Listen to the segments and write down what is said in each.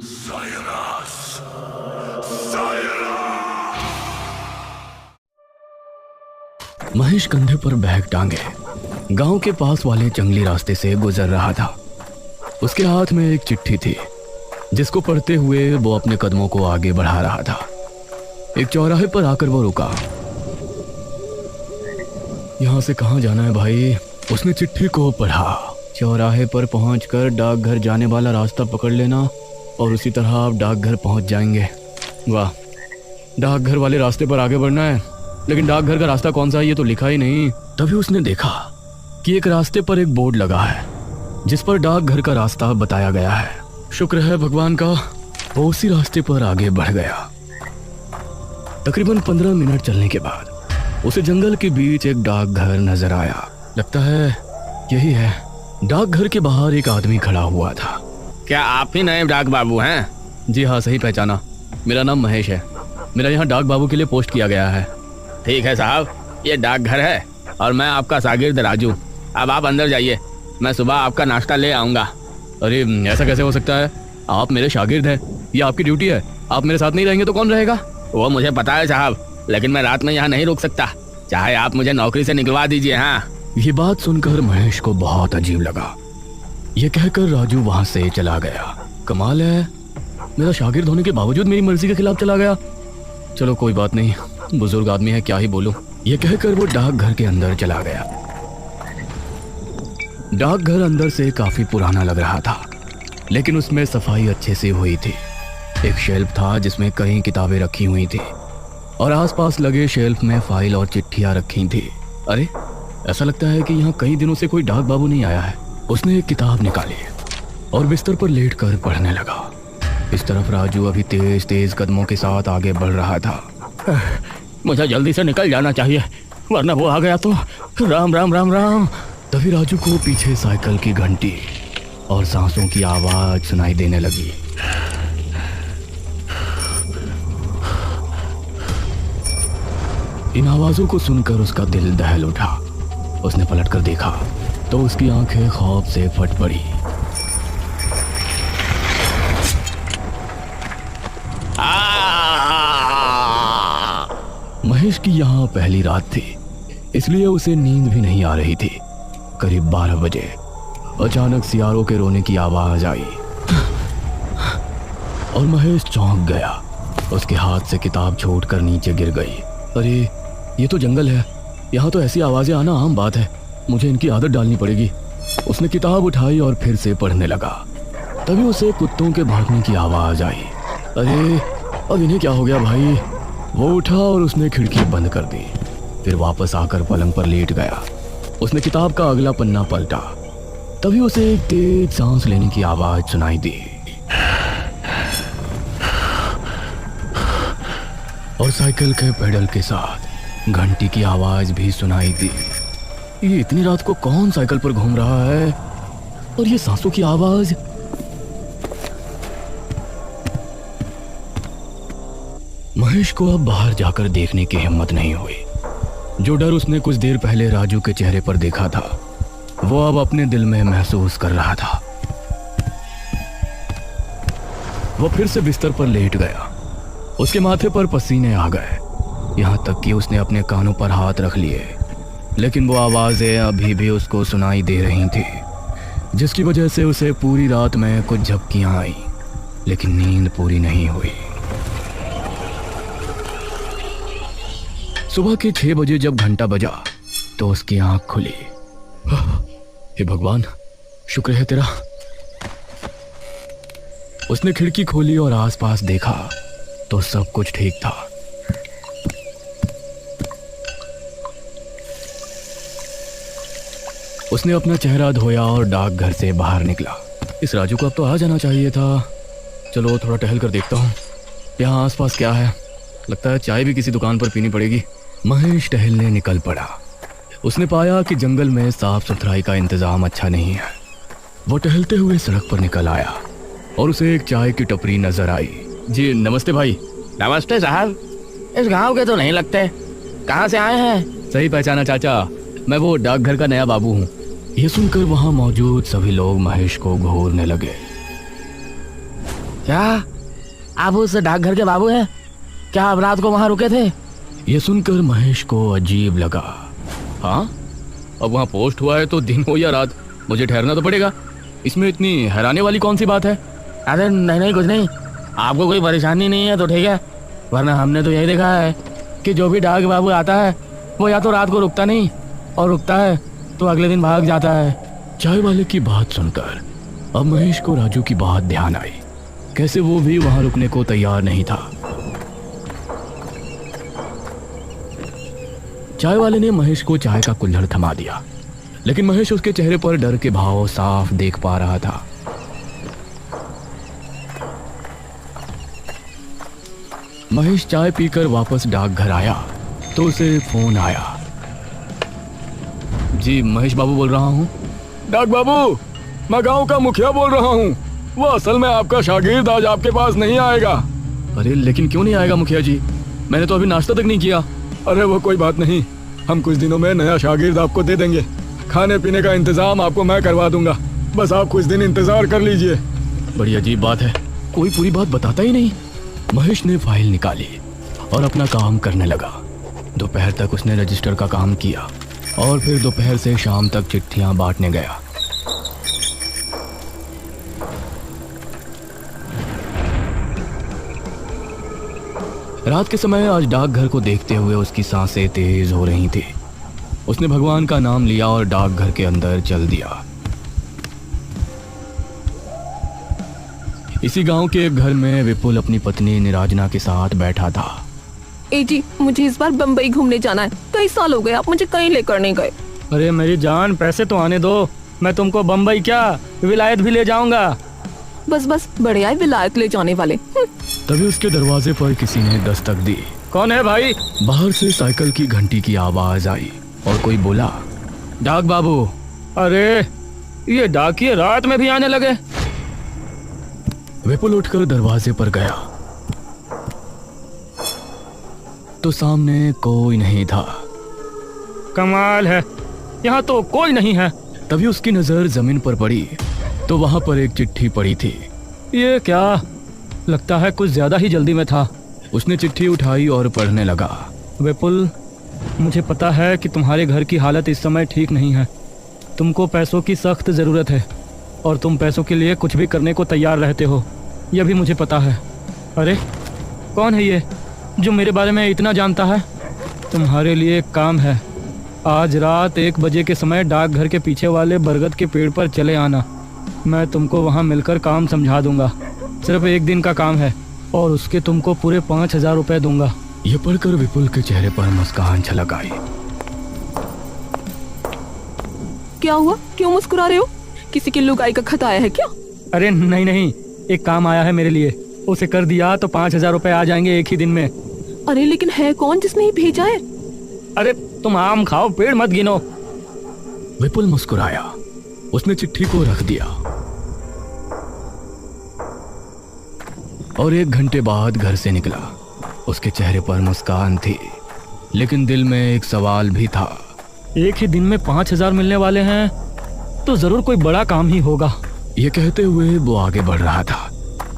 Cyrus, Cyrus. Mahesh कंधे पर bag टांगे गांव के पास वाले जंगली रास्ते से गुजर रहा था। उसके हाथ में एक चिट्ठी थी जिसको पढ़ते हुए वो अपने कदमों को आगे बढ़ा रहा था। एक चौराहे पर आकर वो रुका। यहाँ से कहाँ जाना है भाई? उसने चिट्ठी को पढ़ा। चौराहे पर पहुंचकर डाकघर जाने वाला रास्ता पकड़ लेना और उसी तरह आप डाकघर पहुंच जाएंगे। वाह, डाकघर वाले रास्ते पर आगे बढ़ना है, लेकिन डाकघर का रास्ता कौन सा है ये तो लिखा ही नहीं। तभी उसने देखा कि एक रास्ते पर एक बोर्ड लगा है जिस पर डाकघर का रास्ता बताया गया है। शुक्र है भगवान का, वो उसी रास्ते पर आगे बढ़ गया। तकरीबन 15 मिनट चलने के बाद उसे जंगल के बीच एक डाकघर नजर आया। लगता है यही है। डाकघर के बाहर एक आदमी खड़ा हुआ था। क्या आप ही नए डाक बाबू हैं? जी हाँ, सही पहचाना। मेरा नाम महेश है। मेरा यहाँ डाक बाबू के लिए पोस्ट किया गया है। ठीक है साहब, ये डाकघर है और मैं आपका शागिर्द राजू। अब आप अंदर जाइए, मैं सुबह आपका नाश्ता ले आऊँगा। अरे ऐसा कैसे हो सकता है? आप मेरे शागिर्द हैं, ये आपकी ड्यूटी है। आप मेरे साथ नहीं रहेंगे तो कौन रहेगा? वो मुझे पता है साहब, लेकिन मैं रात में यहाँ नहीं रुक सकता। चाहे आप मुझे नौकरी से निकलवा दीजिए। हाँ। ये बात सुनकर महेश को बहुत अजीब लगा। ये कहकर राजू वहां से चला गया। कमाल है, मेरा शागिर्द होने के बावजूद मेरी मर्जी के खिलाफ चला गया। चलो कोई बात नहीं, बुजुर्ग आदमी है, क्या ही बोलूं। ये कहकर वो डाकघर के अंदर चला गया। डाकघर अंदर से काफी पुराना लग रहा था, लेकिन उसमें सफाई अच्छे से हुई थी। एक शेल्फ था जिसमें कई किताबें रखी हुई थी और आसपास लगे शेल्फ में फाइल और चिट्ठियां रखी थी। अरे, ऐसा लगता है कि यहाँ कई दिनों से कोई डाक बाबू नहीं आया है। उसने एक किताब निकाली और बिस्तर पर लेटकर पढ़ने लगा। इस तरफ राजू अभी तेज तेज कदमों के साथ आगे बढ़ रहा था। मुझे जल्दी से निकल जाना चाहिए, वरना वो आ गया तो। राम राम राम राम। तभी राजू को पीछे साइकिल की घंटी और सांसों की आवाज सुनाई देने लगी। इन आवाजों को सुनकर उसका दिल दहल उठा। उसने पलटकर देखा तो उसकी आंखें खौफ से फट पड़ी। महेश की यहाँ पहली रात थी, इसलिए उसे नींद भी नहीं आ रही थी। करीब 12 बजे अचानक सियारों के रोने की आवाज आई और महेश चौंक गया। उसके हाथ से किताब छोड़कर नीचे गिर गई। अरे, ये तो जंगल है, यहाँ तो ऐसी आवाजें आना आम बात है। मुझे इनकी आदत डालनी पड़ेगी। उसने किताब उठाई और फिर से पढ़ने लगा। तभी उसे कुत्तों के भौंकने की आवाज आई। अरे, अब इन्हें क्या हो गया भाई? वो उठा और उसने खिड़की बंद कर दी। फिर वापस आकर पलंग पर लेट गया। उसने किताब का अगला पन्ना पलटा। तभी उसे एक तेज सांस लेने की आवाज सुनाई दी और साइकिल के पेडल के साथ घंटी की आवाज भी सुनाई दी। ये इतनी रात को कौन साइकिल पर घूम रहा है? और ये सांसों की आवाज? महेश को अब बाहर जाकर देखने की हिम्मत नहीं हुई। जो डर उसने कुछ देर पहले राजू के चेहरे पर देखा था, वो अब अपने दिल में महसूस कर रहा था। वो फिर से बिस्तर पर लेट गया। उसके माथे पर पसीने आ गए, यहाँ तक कि उसने अपने कानों पर हाथ रख लिए, लेकिन वो आवाजें अभी भी उसको सुनाई दे रही थी, जिसकी वजह से उसे पूरी रात में कुछ झपकियां आई, लेकिन नींद पूरी नहीं हुई। सुबह के 6 बजे जब घंटा बजा तो उसकी आंख खुली। हे भगवान, शुक्र है तेरा। उसने खिड़की खोली और आसपास देखा तो सब कुछ ठीक था। उसने अपना चेहरा धोया और डाकघर से बाहर निकला। इस राजू को अब तो आ जाना चाहिए था। चलो थोड़ा टहल कर देखता हूँ यहाँ आसपास क्या है। लगता है चाय भी किसी दुकान पर पीनी पड़ेगी। महेश टहलने निकल पड़ा। उसने पाया कि जंगल में साफ सुथराई का इंतजाम अच्छा नहीं है। वो टहलते हुए सड़क पर निकल आया और उसे एक चाय की टपरी नजर आई। जी नमस्ते भाई। नमस्ते साहब, इस गांव के तो नहीं लगते, कहाँ से आए हैं? सही पहचाना चाचा, मैं वो डाकघर का नया बाबू हूँ। ये सुनकर वहां मौजूद सभी लोग महेश को घूरने लगे। क्या आप उस डाकघर के बाबू हैं? क्या आप रात को वहां रुके थे? ये सुनकर महेश को अजीब लगा। हाँ, अब वहाँ पोस्ट हुआ है तो दिन हो या रात मुझे ठहरना तो पड़ेगा। इसमें इतनी हैरानी वाली कौन सी बात है? अरे नहीं नहीं, कुछ नहीं। आपको कोई परेशानी नहीं है तो ठीक है, वरना हमने तो यही देखा है कि जो भी डाक बाबू आता है वो या तो रात को रुकता नहीं, और रुकता है तो अगले दिन भाग जाता है। चाय वाले की बात सुनकर अब महेश को राजू की बात ध्यान आई। कैसे वो भी वहां रुकने को तैयार नहीं था। चाय वाले ने महेश को चाय का कुल्हड़ थमा दिया, लेकिन महेश उसके चेहरे पर डर के भाव साफ देख पा रहा था। महेश चाय पीकर वापस डाकघर आया तो उसे फोन आया। जी महेश बाबू बोल रहा हूँ। डाक बाबू, मैं गांव का मुखिया बोल रहा हूँ। वो असल में आपका शागिर्द आज आपके पास नहीं आएगा। अरे लेकिन क्यों नहीं आएगा मुखिया जी? मैंने तो अभी नाश्ता तक नहीं किया। अरे वो कोई बात नहीं, हम कुछ दिनों में नया शागिर्द आपको दे देंगे। खाने पीने का इंतजाम आपको मैं करवा दूंगा, बस आप कुछ दिन इंतजार कर लीजिए। बड़ी अजीब बात है, कोई पूरी बात बताता ही नहीं। महेश ने फाइल निकाली और अपना काम करने लगा। दोपहर तक उसने रजिस्टर का काम किया और फिर दोपहर से शाम तक चिट्ठियां बांटने गया। रात के समय आज डाकघर को देखते हुए उसकी सांसें तेज हो रही थी। उसने भगवान का नाम लिया और डाकघर के अंदर चल दिया। इसी गांव के एक घर में विपुल अपनी पत्नी निराजना के साथ बैठा था। ए जी, मुझे इस बार बम्बई घूमने जाना है। कई साल हो गए आप मुझे कहीं लेकर नहीं गए। अरे मेरी जान, पैसे तो आने दो, मैं तुमको बम्बई क्या विलायत भी ले जाऊंगा। बस बस, बड़े आए विलायत ले जाने वाले। तभी उसके दरवाजे पर किसी ने दस्तक दी। कौन है भाई? बाहर से साइकिल की घंटी की आवाज आई और कोई बोला, डाक बाबू। अरे ये डाकिये रात में भी आने लगे। विपुल उठकर दरवाजे पर गया तो सामने कोई नहीं था। कमाल है, यहाँ तो कोई नहीं है। तभी उसकी नजर जमीन पर पड़ी तो वहां पर एक चिट्ठी पड़ी थी। ये क्या, लगता है कुछ ज्यादा ही जल्दी में था। उसने चिट्ठी उठाई और पढ़ने लगा। विपुल, मुझे पता है कि तुम्हारे घर की हालत इस समय ठीक नहीं है। तुमको पैसों की सख्त ज़रूरत है और तुम पैसों के लिए कुछ भी करने को तैयार रहते हो, यह भी मुझे पता है। अरे कौन है ये जो मेरे बारे में इतना जानता है? तुम्हारे लिए एक काम है। आज रात 1 बजे के समय डाकघर के पीछे वाले बरगद के पेड़ पर चले आना। मैं तुमको वहाँ मिलकर काम समझा दूंगा। सिर्फ 1 दिन का काम है और उसके तुमको पूरे 5,000 रुपये दूंगा। यह पढ़कर विपुल के चेहरे पर मुस्कान छलक आई। क्या हुआ, क्यों मुस्कुरा रहे हो? किसी की लुगाई का खत आया है क्या? अरे नहीं नहीं, एक काम आया है मेरे लिए। उसे कर दिया तो 5,000 रुपये आ जाएंगे एक ही दिन में। अरे लेकिन है कौन जिसने ये भेजा है? अरे तुम आम खाओ, पेड़ मत गिनो। विपुल मुस्कुराया। उसने चिट्ठी को रख दिया और 1 घंटे बाद घर से निकला। उसके चेहरे पर मुस्कान थी, लेकिन दिल में एक सवाल भी था। एक ही दिन में 5,000 मिलने वाले हैं तो जरूर कोई बड़ा काम ही होगा। ये कहते हुए वो आगे बढ़ रहा था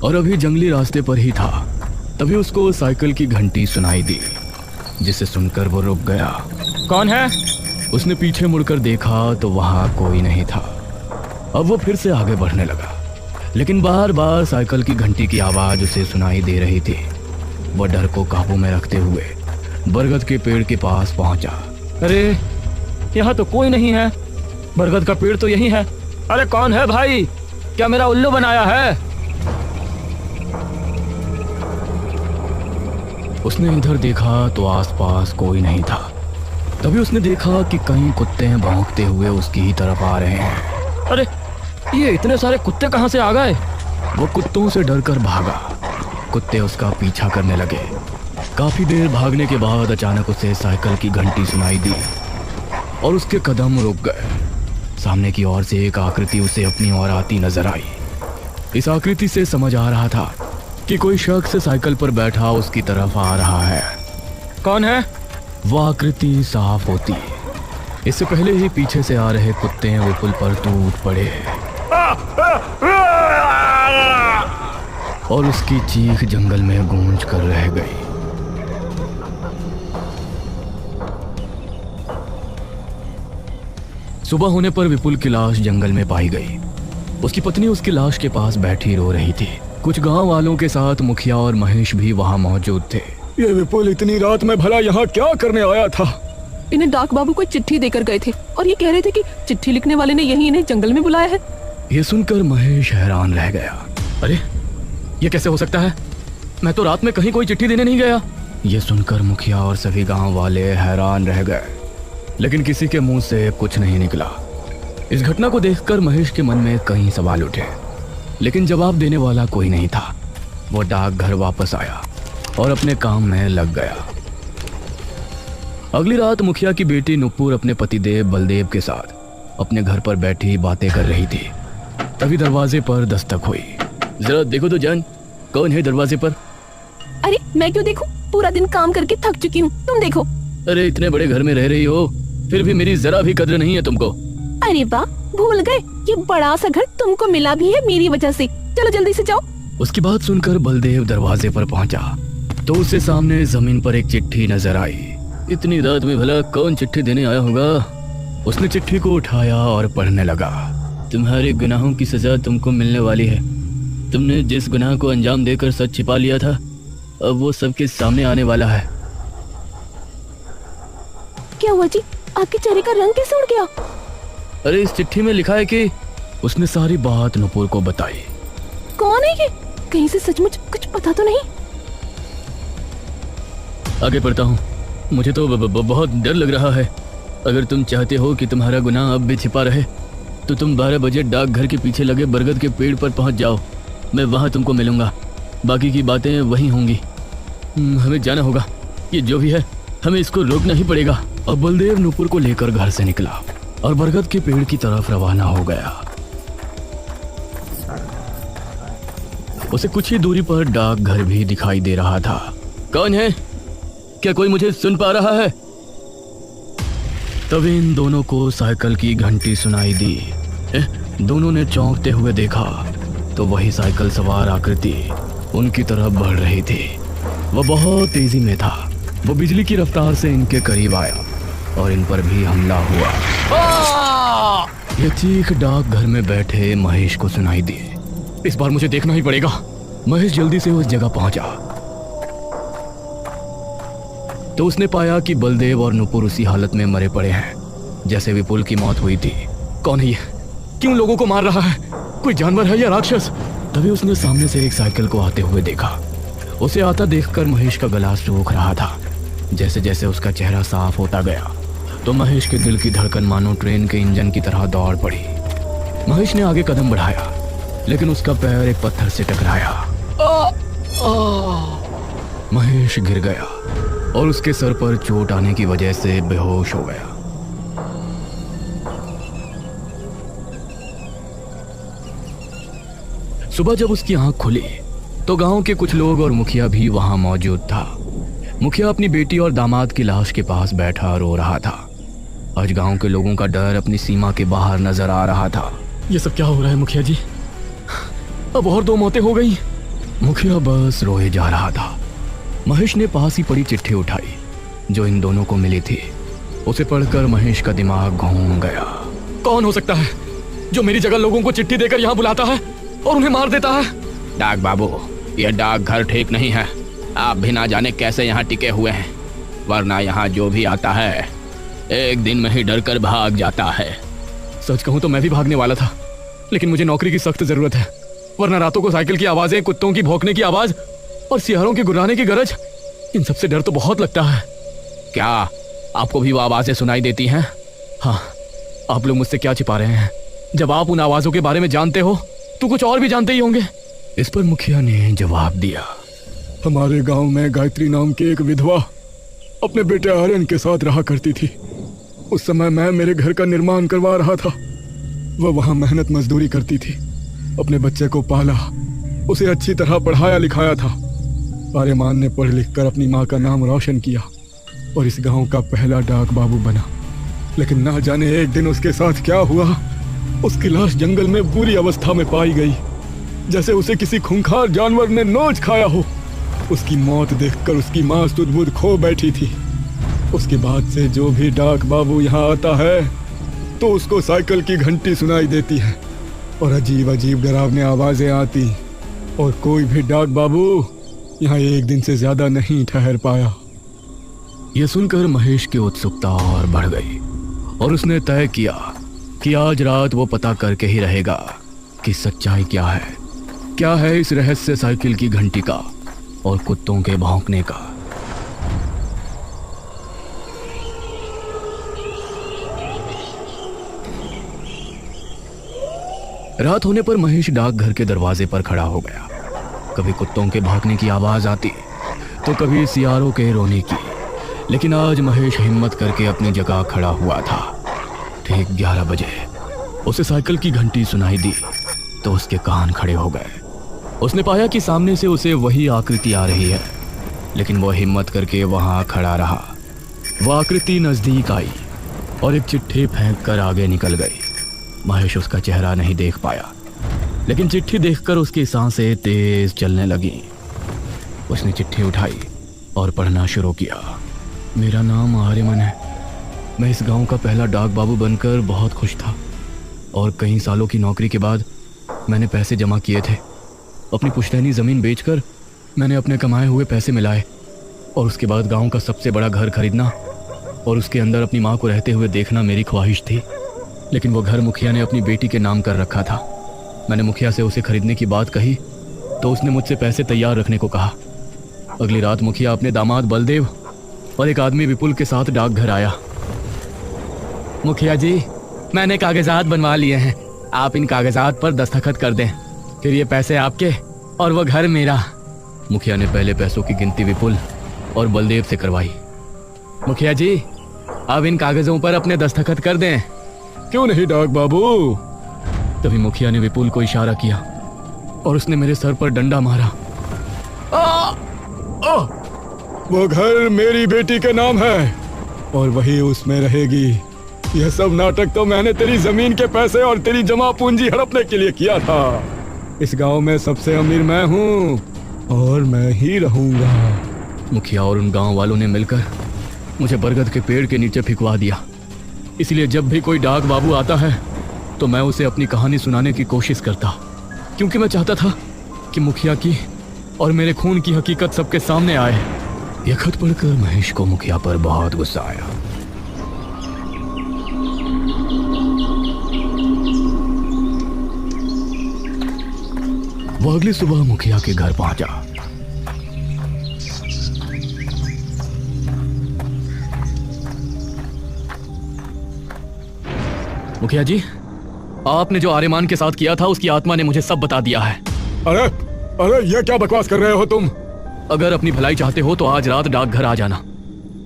और अभी जंगली रास्ते पर ही था। तभी उसको साइकिल की घंटी सुनाई दी, जिसे सुनकर वो रुक गया। कौन है? उसने पीछे मुड़कर देखा तो वहां कोई नहीं था। अब वो फिर से आगे बढ़ने लगा, लेकिन बार बार साइकिल की घंटी की आवाज उसे सुनाई दे रही थी। वह डर को काबू में रखते हुए बरगद के पेड़ के पास पहुंचा। अरे यहाँ तो कोई नहीं है, बरगद का पेड़ तो यही है। अरे कौन है भाई, क्या मेरा उल्लू बनाया है? उसने इधर देखा तो आसपास कोई नहीं था। तभी उसने देखा कि कई कुत्ते भौंकते हुए उसकी ही तरफ आ रहे हैं। अरे ये इतने सारे कुत्ते कहाँ से आ गए? वो कुत्तों से डरकर भागा। कुत्ते उसका पीछा करने लगे। काफी देर भागने के बाद अचानक उसे साइकिल की घंटी सुनाई दी और उसके कदम रुक गए। सामने की ओर से एक आकृति उसे अपनी ओर आती नजर आई। इस आकृति से समझ आ रहा था कि कोई शख्स साइकिल पर बैठा उसकी तरफ आ रहा है। कौन है? वो आकृति साफ होती। इससे पहले ही पीछे से आ रहे कुत्ते विपुल पर टूट पड़े और उसकी चीख जंगल में गूंज कर रह गई। सुबह होने पर विपुल की लाश जंगल में पाई गई। उसकी पत्नी उसकी लाश के पास बैठी रो रही थी। कुछ गांव वालों के साथ मुखिया और महेश भी वहां मौजूद थे। ये विपुल इतनी रात में भला यहाँ क्या करने आया था? इन्हें डाक बाबू को चिट्ठी देकर गए थे और ये कह रहे थे कि चिट्ठी लिखने वाले ने यही इन्हें जंगल में बुलाया है। ये सुनकर महेश हैरान रह गया। अरे ये कैसे हो सकता है? मैं तो रात में कहीं कोई चिट्ठी देने नहीं गया। ये सुनकर मुखिया और सभी गांव वाले हैरान रह गए, लेकिन किसी के मुंह से कुछ नहीं निकला। इस घटना को देखकर महेश के मन में कई सवाल उठे, लेकिन जवाब देने वाला कोई नहीं था। वो डाकघर वापस आया और अपने काम में लग गया। अगली रात मुखिया की बेटी नुपुर अपने पतिदेव बलदेव के साथ अपने घर पर बैठी बातें कर रही थी। तभी दरवाजे पर दस्तक हुई। जरा देखो तो जान, कौन है दरवाजे पर? अरे मैं क्यों देखूं? पूरा दिन काम करके थक चुकी हूँ, तुम देखो। अरे इतने बड़े घर में रह रही हो, फिर भी मेरी जरा भी कद्र नहीं है तुमको। अरे वाह, भूल गए, ये बड़ा सा घर तुमको मिला भी है मेरी वजह से। चलो जल्दी से जाओ। उसकी बात सुनकर बलदेव दरवाजे पर पहुंचा तो उसके सामने जमीन पर एक चिट्ठी नजर आई। इतनी रात में भला कौन चिट्ठी देने आया होगा? उसने चिट्ठी को उठाया और पढ़ने लगा। तुम्हारे गुनाहों की सजा तुमको मिलने वाली है। तुमने जिस गुनाह को अंजाम देकर सच छिपा लिया था, अब वो सबके सामने आने वाला है। क्या हुआ जी? आपके चेहरे का रंग कैसे उड़ गया? अरे इस चिट्ठी में लिखा है कि उसने सारी बात नुपुर को बताई। कौन है ये? कहीं से सचमुच कुछ पता तो नहीं? आगे पढ़ता हूँ। मुझे तो बहुत डर लग रहा है। अगर तुम चाहते हो कि तुम्हारा गुनाह अब भी छिपा रहे तो तुम 12 बजे डाकघर के पीछे लगे बरगद के पेड़ पर पहुंच जाओ। मैं वहां तुमको मिलूंगा। बाकी की बातें वहीं होंगी। हमें जाना होगा। ये जो भी है हमें इसको रोकना ही पड़ेगा। अब बलदेव नुपुर को लेकर घर से निकला और बरगद के पेड़ की तरफ रवाना हो गया। उसे कुछ ही दूरी पर डाकघर भी दिखाई दे रहा था। कौन है? क्या कोई मुझे सुन पा रहा है? तभी इन दोनों को साइकिल की घंटी सुनाई दी। दोनों ने चौंकते हुए देखा तो वही साइकिल सवार आकृति उनकी तरफ बढ़ रही थी। वह बहुत तेजी में था। वो बिजली की रफ्तार से इनके करीब आया और इन पर भी हमला हुआ। यह चीख डाकघर में बैठे महेश को सुनाई दी। इस बार मुझे देखना ही पड़ेगा। महेश जल्दी से उस जगह पहुंचा तो उसने पाया कि बलदेव और नुपुर उसी हालत में मरे पड़े हैं जैसे विपुल की मौत हुई थी। कौन है ये? क्यों लोगों को मार रहा है? कोई जानवर है या राक्षस? तभी उसने सामने से एक साइकिल को आते हुए देखा। उसे आता देखकर महेश का गला सूख रहा था। जैसे जैसे उसका चेहरा साफ होता गया तो महेश के दिल की धड़कन मानो ट्रेन के इंजन की तरह दौड़ पड़ी। महेश ने आगे कदम बढ़ाया लेकिन उसका पैर एक पत्थर से टकराया। महेश गिर गया और उसके सर पर चोट आने की वजह से बेहोश हो गया। सुबह जब उसकी आंख खुली तो गांव के कुछ लोग और मुखिया भी वहां मौजूद था। मुखिया अपनी बेटी और दामाद की लाश के पास बैठा रो रहा था। आज गांव के लोगों का डर अपनी सीमा के बाहर नजर आ रहा था। ये सब क्या हो रहा है मुखिया जी? अब और 2 मौतें हो गई। मुखिया बस रोए जा रहा था। महेश ने पास ही पड़ी चिट्ठी उठाई जो इन दोनों को मिली थी। उसे पढ़कर महेश का दिमाग घूम गया। कौन हो सकता है जो मेरी जगह लोगों को चिट्ठी देकर यहाँ बुलाता है और उन्हें मार देता है? डाक बाबू, यह डाकघर ठीक नहीं है। आप भी ना जाने कैसे यहाँ टिके हुए हैं, वरना यहाँ जो भी आता है एक दिन में ही डर कर भाग जाता है। सच कहूँ तो मैं भी भागने वाला था, लेकिन मुझे नौकरी की सख्त जरूरत है। वरना रातों को साइकिल की आवाजें, कुत्तों की भौंकने की आवाज और सियारों के गुर्राने की गरज, इन सबसे डर तो बहुत लगता है। क्या आपको भी वो आवाजें सुनाई देती हैं? हाँ, आप लोग मुझसे क्या छिपा रहे हैं? जब आप उन आवाजों के बारे में जानते हो तो कुछ और भी जानते ही होंगे। इस पर मुखिया ने जवाब दिया। हमारे गांव में गायत्री नाम की एक विधवा अपने बेटे आर्यन के साथ रहा करती थी। उस समय मैं मेरे घर का निर्माण करवा रहा था। वह वहां मेहनत मजदूरी करती थी, अपने बच्चे को पाला, उसे अच्छी तरह पढ़ाया लिखाया था। आर्यमान ने पढ़ लिख कर अपनी माँ का नाम रोशन किया और इस गांव का पहला डाक बाबू बना। लेकिन ना जाने एक दिन उसके साथ क्या हुआ। उसकी लाश जंगल में बुरी अवस्था में पाई गई। जैसे उसे किसी खूंखार जानवर ने नोच खाया हो। उसकी मौत देखकर उसकी माँ सुध-बुध खो बैठी थी। उसके बाद से जो भी डाक बाबू यहाँ आता है तो उसको साइकिल की घंटी सुनाई देती है और अजीब अजीब डरावनी आवाजें आती, और कोई भी डाक बाबू यहाँ एक दिन से ज्यादा नहीं ठहर पाया। यह सुनकर महेश की उत्सुकता और बढ़ गई और उसने तय किया कि आज रात वो पता करके ही रहेगा कि सच्चाई क्या है इस रहस्य साइकिल की घंटी का और कुत्तों के भौंकने का। रात होने पर महेश डाकघर के दरवाजे पर खड़ा हो गया। कभी कुत्तों के भौंकने की आवाज आती तो कभी सियारों के रोने की, लेकिन आज महेश हिम्मत करके अपनी जगह खड़ा हुआ था। ठीक 11 बजे उसे साइकिल की घंटी सुनाई दी तो उसके कान खड़े हो गए। उसने पाया कि सामने से उसे वही आकृति आ रही है, लेकिन वो हिम्मत करके वहां खड़ा रहा। वह आकृति नजदीक आई और एक चिट्ठी फेंक कर आगे निकल गई। महेश उसका चेहरा नहीं देख पाया, लेकिन चिट्ठी देखकर उसकी सांसें तेज चलने लगी। उसने चिट्ठी उठाई और पढ़ना शुरू किया। मेरा नाम आर्यमन है। मैं इस गांव का पहला डाक बाबू बनकर बहुत खुश था और कई सालों की नौकरी के बाद मैंने पैसे जमा किए थे। अपनी पुश्तैनी ज़मीन बेचकर मैंने अपने कमाए हुए पैसे मिलाए और उसके बाद गांव का सबसे बड़ा घर खरीदना और उसके अंदर अपनी माँ को रहते हुए देखना मेरी ख्वाहिश थी। लेकिन वो घर मुखिया ने अपनी बेटी के नाम कर रखा था। मैंने मुखिया से उसे खरीदने की बात कही तो उसने मुझसे पैसे तैयार रखने को कहा। अगली रात मुखिया अपने दामाद बलदेव और एक आदमी विपुल के साथ डाकघर आया। मुखिया जी, मैंने कागजात बनवा लिए हैं, आप इन कागजात पर दस्तखत कर दें, फिर ये पैसे आपके और वो घर मेरा। मुखिया ने पहले पैसों की गिनती विपुल और बलदेव से करवाई। मुखिया जी, अब इन कागजों पर अपने दस्तखत कर दें। क्यों नहीं डाक बाबू? तभी मुखिया ने विपुल को इशारा किया और उसने मेरे सर पर डंडा मारा। वो घर मेरी बेटी के नाम है और वही उसमें रहेगी। यह सब नाटक तो मैंने तेरी जमीन के पैसे और तेरी जमा पूंजी हड़पने के लिए किया था। इस गांव में सबसे अमीर मैं हूँ और मैं ही रहूंगा। मुखिया और उन गांव वालों ने मिलकर मुझे बरगद के पेड़ के नीचे फिकवा दिया। इसलिए जब भी कोई डाक बाबू आता है तो मैं उसे अपनी कहानी सुनाने की कोशिश करता, क्योंकि मैं चाहता था कि मुखिया की और मेरे खून की हकीकत सबके सामने आए। यह खत पढ़कर महेश को मुखिया पर बहुत गुस्सा आया। वो अगली सुबह मुखिया के घर पहुंचा। मुखिया जी, आपने जो आर्यमान के साथ किया था उसकी आत्मा ने मुझे सब बता दिया है। अरे अरे ये क्या बकवास कर रहे हो तुम? अगर अपनी भलाई चाहते हो तो आज रात डाकघर आ जाना।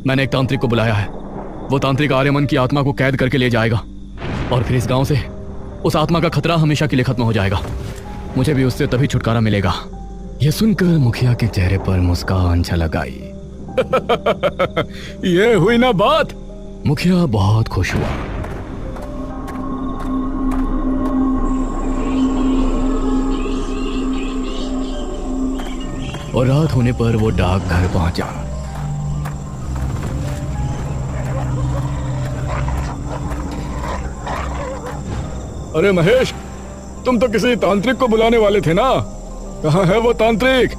मैंने एक तांत्रिक को बुलाया है। वो तांत्रिक आर्यमन की आत्मा को कैद करके ले जाएगा और फिर इस गांव से उस आत्मा का खतरा हमेशा के लिए खत्म हो जाएगा। मुझे भी उससे तभी छुटकारा मिलेगा। यह सुनकर मुखिया के चेहरे पर मुस्कान झलक आई। ये हुई ना बात। मुखिया बहुत खुश हुआ। और रात होने पर वो डाकघर पहुंचा। अरे महेश, तुम तो किसी तांत्रिक को बुलाने वाले थे ना? कहाँ है वो तांत्रिक?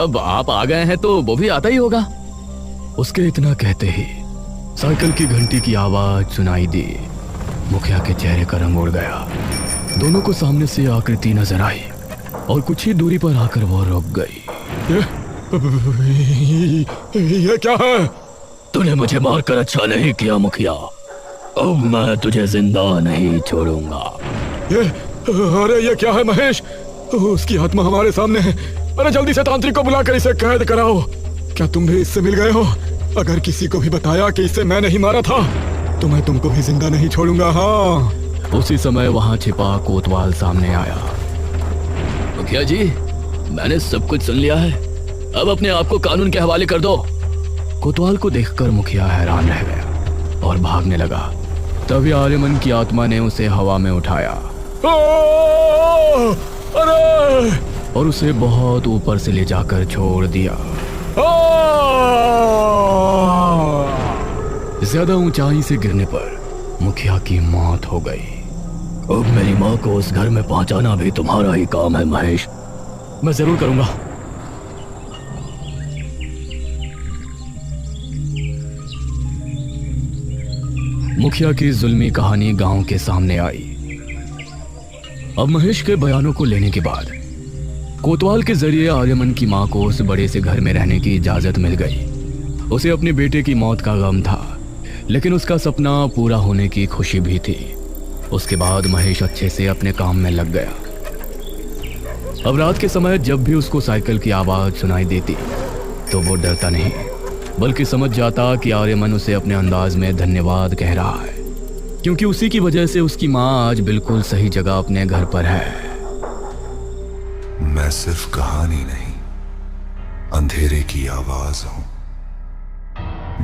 अब आप आ गए हैं तो वो भी आता ही होगा। उसके इतना कहते ही साइकिल की घंटी की आवाज सुनाई दी। मुखिया के चेहरे का रंग उड़ गया। दोनों को सामने से आकृति नजर आई और कुछ ही दूरी पर आकर वो रुक गई। ये क्या है? तूने मुझे मारकर अच्छा नहीं किया मुखिया। अब मैं तुझे जिंदा नहीं छोड़ूंगा। अरे ये क्या है महेश? उसकी आत्मा हमारे सामने है। अरे जल्दी से तांत्रिक को बुलाकर इसे कैद कराओ। क्या तुम भी इससे मिल गए हो? अगर किसी को भी बताया कि इसे मैं नहीं मारा था तो मैं तुमको भी जिंदा नहीं छोड़ूंगा। हाँ। उसी समय वहां छिपा कोतवाल सामने आया। मुखिया जी, मैंने सब कुछ सुन लिया है। अब अपने आप को कानून के हवाले कर दो। कोतवाल को देखकर मुखिया हैरान रह गया और भागने लगा। तभी आर्यमन की आत्मा ने उसे हवा में उठाया। अरे और उसे बहुत ऊपर से ले जाकर छोड़ दिया। ज्यादा ऊंचाई से गिरने पर मुखिया की मौत हो गई। अब मेरी माँ को उस घर में पहुंचाना भी तुम्हारा ही काम है महेश। मैं जरूर करूंगा। मुखिया की जुल्मी कहानी गांव के सामने आई। अब महेश के बयानों को लेने के बाद कोतवाल के जरिए आर्यमन की मां को उस बड़े से घर में रहने की इजाजत मिल गई। उसे अपने बेटे की मौत का गम था, लेकिन उसका सपना पूरा होने की खुशी भी थी। उसके बाद महेश अच्छे से अपने काम में लग गया। अब रात के समय जब भी उसको साइकिल की आवाज सुनाई देती तो वो डरता नहीं, बल्कि समझ जाता कि आर्यमन उसे अपने अंदाज में धन्यवाद कह रहा है, क्योंकि उसी की वजह से उसकी माँ आज बिल्कुल सही जगह अपने घर पर है। मैं सिर्फ कहानी नहीं, अंधेरे की आवाज हूं।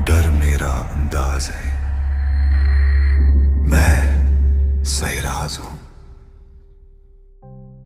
डर मेरा अंदाज है, मैं सही राज हूं।